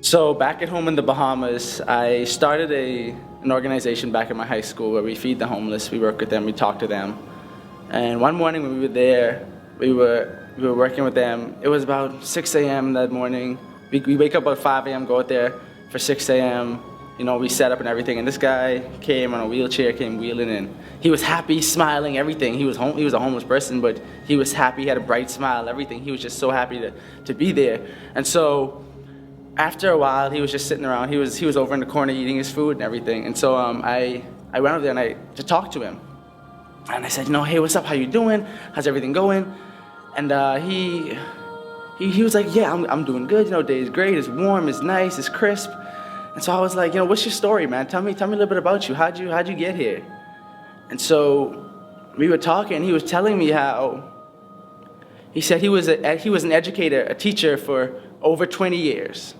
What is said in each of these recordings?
So back at home in the Bahamas, I started an organization back in my high school where we feed the homeless, we work with them, we talk to them. And one morning when we were there, we were working with them. It was about 6 a.m. that morning. We wake up about 5 a.m., go out there for 6 a.m. You know, we set up and everything. And this guy came on a wheelchair, came wheeling in. He was happy, smiling, everything. He was a homeless person, but he was happy. He had a bright smile, everything. He was just so happy to be there. And so after a while, he was just sitting around. He was over in the corner eating his food and everything. And so I went over there to talk to him. And I said, hey, what's up? How you doing? How's everything going? And he was like, yeah, I'm doing good. Day's great. It's warm. It's nice. It's crisp. And so I was like, what's your story, man? Tell me a little bit about you. How'd you get here? And so we were talking. He was telling me how he said he was an educator, a teacher for over 20 years.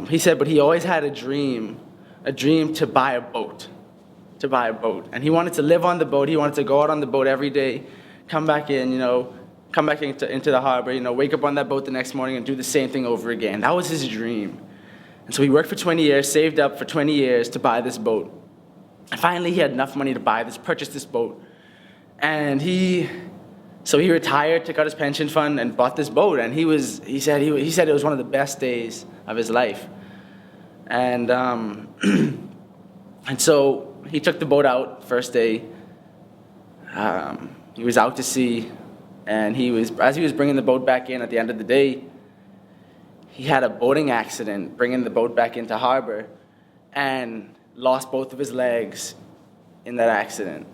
He said, but he always had a dream to buy a boat. And he wanted to live on the boat. He wanted to go out on the boat every day, come back into the harbor, wake up on that boat the next morning and do the same thing over again. That was his dream. And so he worked for 20 years, saved up for 20 years to buy this boat. And finally he had enough money to purchase this boat. And so he retired, took out his pension fund and bought this boat. And he said it was one of the best days of his life. And and so he took the boat out first day. He was out to sea, and as he was bringing the boat back in at the end of the day, he had a boating accident bringing the boat back into harbor and lost both of his legs in that accident.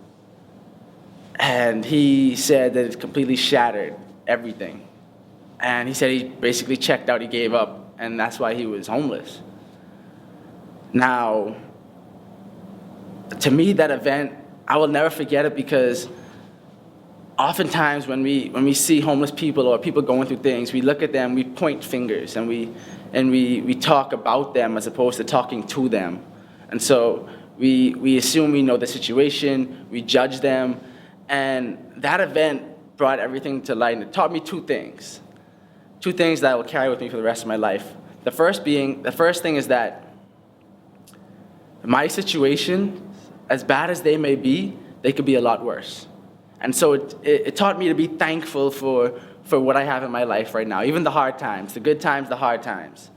And he said that it completely shattered everything. And he said he basically checked out, he gave up, and that's why he was homeless. Now, to me, that event, I will never forget it, because oftentimes when we see homeless people or people going through things, we look at them, we point fingers, and we talk about them as opposed to talking to them. And so we assume we know the situation, we judge them, and that event brought everything to light, and it taught me two things that I will carry with me for the rest of my life. The first thing is that my situation, as bad as they may be, they could be a lot worse. And so it taught me to be thankful for what I have in my life right now, even the hard times, the good times, the hard times.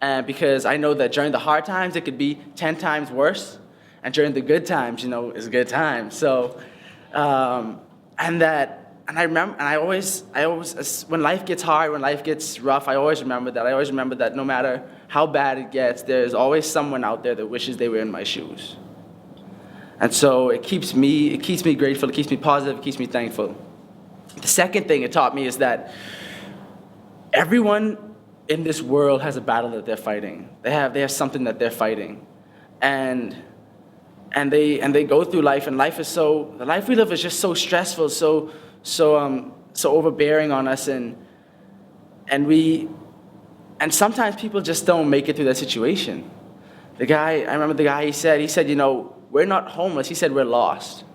And because I know that during the hard times, it could be 10 times worse, and during the good times, it's a good time. So, I always, when life gets hard, when life gets rough, I always remember that. I always remember that no matter how bad it gets, there's always someone out there that wishes they were in my shoes. And so it keeps me grateful, it keeps me positive, it keeps me thankful. The second thing it taught me is that everyone in this world has a battle that they're fighting. They have something that they're fighting. And they go through life, and the life we live is just so stressful, so overbearing on us, and sometimes people just don't make it through that situation. I remember the guy, he said, we're not homeless. He said we're lost.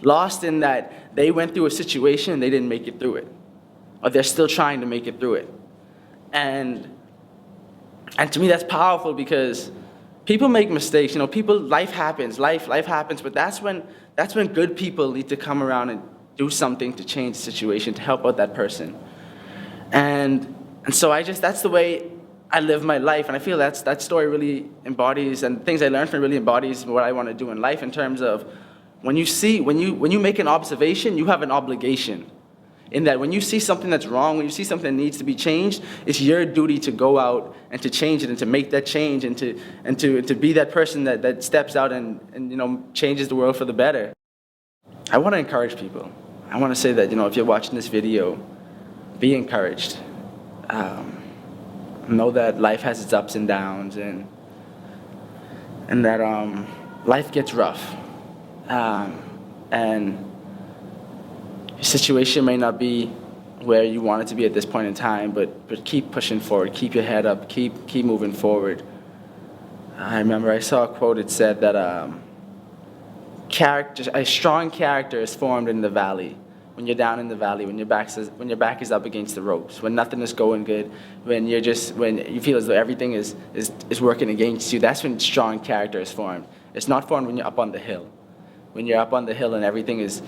Lost in that they went through a situation and they didn't make it through it. Or they're still trying to make it through it. And to me that's powerful, because people make mistakes. Life happens, but that's when good people need to come around and do something to change the situation, to help out that person. And so that's the way I live my life, and I feel that story really embodies, and things I learned from it really embodies what I want to do in life, in terms of when you make an observation, you have an obligation. In that when you see something that's wrong, when you see something that needs to be changed, it's your duty to go out and to change it, and to make that change, and to be that person that steps out and changes the world for the better. I want to encourage people. I want to say that if you're watching this video, be encouraged. Know that life has its ups and downs, and that life gets rough, and your situation may not be where you want it to be at this point in time, but keep pushing forward, keep your head up, keep moving forward. I remember I saw a quote. It said that a strong character is formed in the valley when you're down in the valley, when your back is up against the ropes, when nothing is going good, when you feel as though everything is working against you. That's when strong character is formed. It's not formed when you're up on the hill. When you're up on the hill and everything is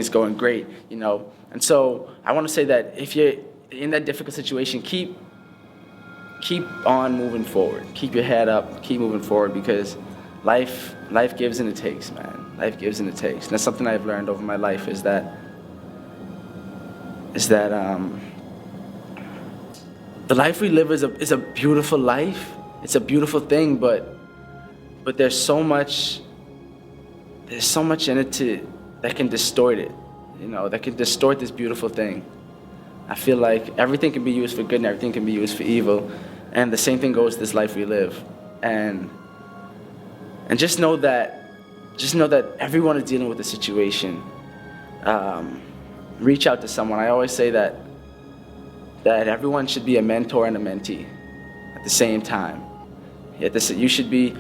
going great, you know. And so I want to say that if you're in that difficult situation, keep on moving forward. Keep your head up. Keep moving forward, because life gives and it takes, man. Life gives and it takes. And that's something I've learned over my life is that the life we live is a beautiful life. It's a beautiful thing, but there's so much in it that can distort it, you know, that can distort this beautiful thing. I feel like everything can be used for good and everything can be used for evil, and the same thing goes to this life we live. And just know that everyone is dealing with a situation. Reach out to someone. I always say that everyone should be a mentor and a mentee at the same time. You should be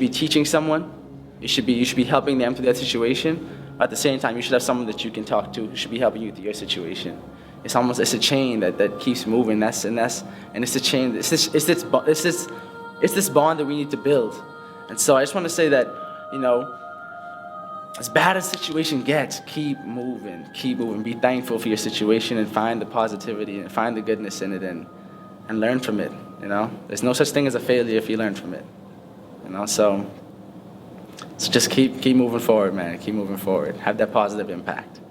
teaching someone. You should be helping them through that situation. But at the same time, you should have someone that you can talk to who should be helping you through your situation. It's a chain that keeps moving. It's a chain. It's this bond that we need to build. And so I just want to say that, you know, as bad as the situation gets, keep moving. Be thankful for your situation and find the positivity and find the goodness in it and learn from it. You know, there's no such thing as a failure if you learn from it. You know, so just keep moving forward, man. Keep moving forward. Have that positive impact.